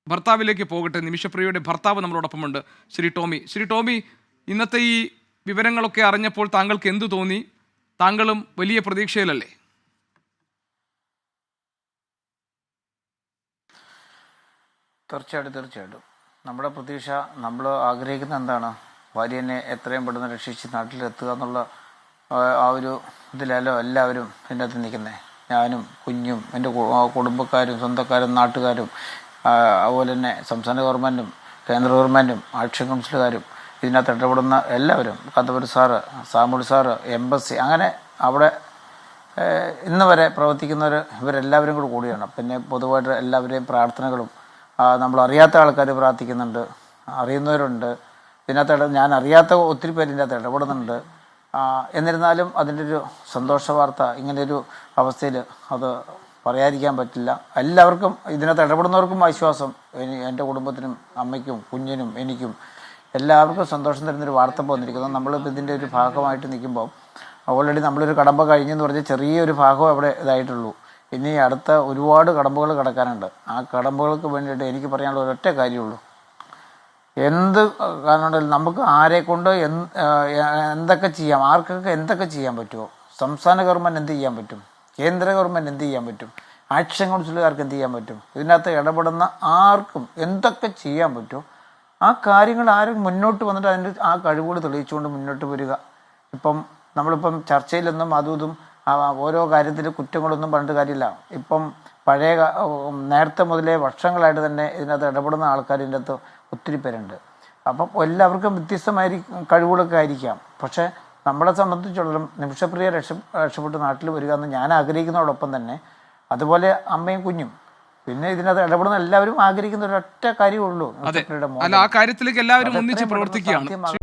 ഭർത്താവിലേക്ക് പോകട്ടെ. നിമിഷപ്രിയയുടെ ഭർത്താവ് നമ്മളോടൊപ്പമുണ്ട്, ശ്രീ ടോമി. ശ്രീ ടോമി, ഇന്നത്തെ ഈ വിവരങ്ങളൊക്കെ അറിഞ്ഞപ്പോൾ താങ്കൾക്ക് എന്തു തോന്നി? താങ്കളും വലിയ പ്രതീക്ഷയിലല്ലേ? തീർച്ചയായിട്ടും നമ്മുടെ പ്രതീക്ഷ, നമ്മൾ ആഗ്രഹിക്കുന്ന എന്താണ്, ഭാര്യനെ എത്രയും പെട്ടെന്ന് രക്ഷിച്ച് നാട്ടിലെത്തുക എന്നുള്ള ആ ഒരു ഇതിലല്ലോ എല്ലാവരും എൻ്റെ അകത്ത് നിൽക്കുന്നത്. ഞാനും കുഞ്ഞും എൻ്റെ കുടുംബക്കാരും സ്വന്തക്കാരും നാട്ടുകാരും, അതുപോലെ തന്നെ സംസ്ഥാന ഗവൺമെൻറ്റും കേന്ദ്ര ഗവൺമെൻറ്റും ആക്ഷൻ കൗൺസിലുകാരും ഇതിനകത്ത് ഇടപെടുന്ന എല്ലാവരും, കഥപുര സാറ്, സാമുൽ സാറ്, എംബസി, അങ്ങനെ അവിടെ ഇന്ന് വരെ പ്രവർത്തിക്കുന്നവർ ഇവരെല്ലാവരും കൂടിയാണ്. പിന്നെ പൊതുവായിട്ട് എല്ലാവരെയും പ്രാർത്ഥനകളും, നമ്മൾ അറിയാത്ത ആൾക്കാർ പ്രാർത്ഥിക്കുന്നുണ്ട്, അറിയുന്നവരുണ്ട്. ഇതിനകത്ത് ഞാൻ അറിയാത്ത ഒത്തിരി പേര് ഇതിനകത്ത് ഇടപെടുന്നുണ്ട്. എന്നിരുന്നാലും അതിൻ്റെ ഒരു സന്തോഷ വാർത്ത ഇങ്ങനെയൊരു അവസ്ഥയിൽ അത് പറയാതിരിക്കാൻ പറ്റില്ല. എല്ലാവർക്കും ഇതിനകത്ത് ഇടപെടുന്നവർക്കും ആശ്വാസം, എൻ്റെ കുടുംബത്തിനും അമ്മയ്ക്കും കുഞ്ഞിനും എനിക്കും എല്ലാവർക്കും സന്തോഷം തരുന്നൊരു വാർത്ത വന്നിരിക്കുന്നത്. നമ്മളിപ്പോൾ ഇതിൻ്റെ ഒരു ഭാഗമായിട്ട് നിൽക്കുമ്പോൾ ഓൾറെഡി നമ്മളൊരു കടമ്പ കഴിഞ്ഞെന്ന് പറഞ്ഞാൽ ചെറിയൊരു ഭാഗം അവിടെ ഇതായിട്ടുള്ളൂ. ഇനി അടുത്ത ഒരുപാട് കടമ്പകൾ കിടക്കാനുണ്ട്. ആ കടമ്പകൾക്ക് വേണ്ടിയിട്ട് എനിക്ക് പറയാനുള്ള ഒരൊറ്റ കാര്യമുള്ളൂ, എന്ത് കാരണം നമുക്ക് ആരെക്കൊണ്ട് എന്തൊക്കെ ചെയ്യാം, ആർക്കൊക്കെ എന്തൊക്കെ ചെയ്യാൻ പറ്റുമോ, സംസ്ഥാന ഗവൺമെൻറ് എന്ത് ചെയ്യാൻ പറ്റും, കേന്ദ്ര ഗവൺമെൻറ് എന്ത് ചെയ്യാൻ പറ്റും, ആക്ഷൻ കൗൺസിലുകാർക്ക് എന്ത് ചെയ്യാൻ പറ്റും, ഇതിനകത്ത് ഇടപെടുന്ന ആർക്കും എന്തൊക്കെ ചെയ്യാൻ പറ്റുമോ ആ കാര്യങ്ങൾ ആരും മുന്നോട്ട് വന്നിട്ട് അതിൻ്റെ ആ കഴിവുകൾ തെളിയിച്ചുകൊണ്ട് മുന്നോട്ട് വരിക. ഇപ്പം നമ്മളിപ്പം ചർച്ചയിലൊന്നും അതും ഓരോ കാര്യത്തിൽ കുറ്റങ്ങളൊന്നും പറഞ്ഞിട്ട് കാര്യമില്ല. ഇപ്പം പഴയ നേരത്തെ മുതലേ വർഷങ്ങളായിട്ട് തന്നെ ഇതിനകത്ത് ഇടപെടുന്ന ആൾക്കാർ ഇതിൻ്റെ അകത്ത് ഒത്തിരി പേരുണ്ട്. അപ്പം എല്ലാവർക്കും വ്യത്യസ്തമായിരിക്കും, കഴിവുകളൊക്കെ ആയിരിക്കാം. പക്ഷേ നമ്മളെ സംബന്ധിച്ചിടത്തോളം നിമിഷപ്രിയ രക്ഷപ്പെട്ട് നാട്ടിൽ വരിക എന്ന് ഞാൻ ആഗ്രഹിക്കുന്നതോടൊപ്പം തന്നെ അതുപോലെ അമ്മയും കുഞ്ഞും പിന്നെ ഇതിനകത്ത് ഇടപെടുന്ന എല്ലാവരും ആഗ്രഹിക്കുന്ന ഒരൊറ്റ കാര്യമുള്ളൂ. ആ കാര്യത്തിലേക്ക് എല്ലാവരും ഒന്നിച്ച് പ്രവർത്തിക്കുകയാണ്.